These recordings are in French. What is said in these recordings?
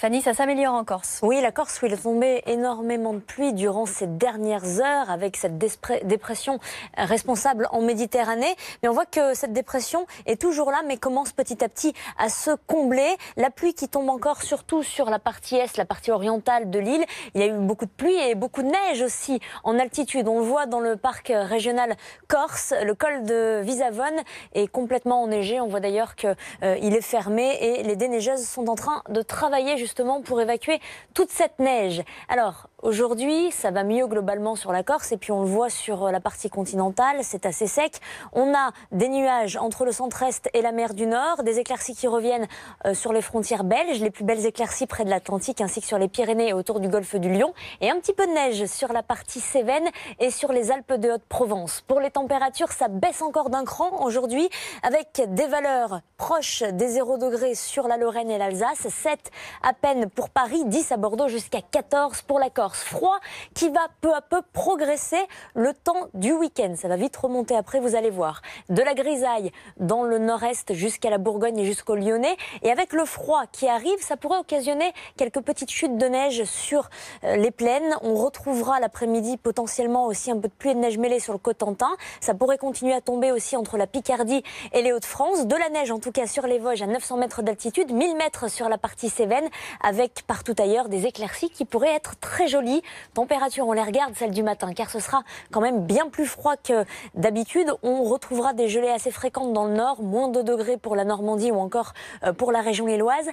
Fanny, ça s'améliore en Corse. Oui, la Corse où il est tombé énormément de pluie durant ces dernières heures avec cette dépression responsable en Méditerranée. Mais on voit que cette dépression est toujours là mais commence petit à petit à se combler. La pluie qui tombe encore surtout sur la partie est, la partie orientale de l'île. Il y a eu beaucoup de pluie et beaucoup de neige aussi en altitude. On le voit dans le parc régional Corse. Le col de Visavone est complètement enneigé. On voit d'ailleurs qu'il est fermé et les déneigeuses sont en train de travailler justement pour évacuer toute cette neige. Alors, aujourd'hui, ça va mieux globalement sur la Corse et puis on le voit sur la partie continentale, c'est assez sec. On a des nuages entre le centre-est et la mer du Nord, des éclaircies qui reviennent sur les frontières belges, les plus belles éclaircies près de l'Atlantique ainsi que sur les Pyrénées et autour du golfe du Lion et un petit peu de neige sur la partie Cévennes et sur les Alpes de Haute-Provence. Pour les températures, ça baisse encore d'un cran aujourd'hui avec des valeurs proches des 0 degrés sur la Lorraine et l'Alsace, 7 à peine pour Paris, 10 à Bordeaux jusqu'à 14 pour la Corse. Froid qui va peu à peu progresser le temps du week-end. Ça va vite remonter après, vous allez voir. De la grisaille dans le nord-est jusqu'à la Bourgogne et jusqu'au Lyonnais. Et avec le froid qui arrive, ça pourrait occasionner quelques petites chutes de neige sur les plaines. On retrouvera l'après-midi potentiellement aussi un peu de pluie et de neige mêlée sur le Cotentin. Ça pourrait continuer à tomber aussi entre la Picardie et les Hauts-de-France. De la neige en tout cas sur les Vosges à 900 mètres d'altitude, 1000 mètres sur la partie Cévennes, avec partout ailleurs des éclaircies qui pourraient être très jolies. Température, on les regarde, celle du matin, car ce sera quand même bien plus froid que d'habitude. On retrouvera des gelées assez fréquentes dans le nord, moins 2 degrés pour la Normandie ou encore pour la région lilloise.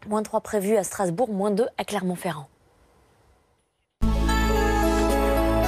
-3 prévu à Strasbourg, -2 à Clermont-Ferrand.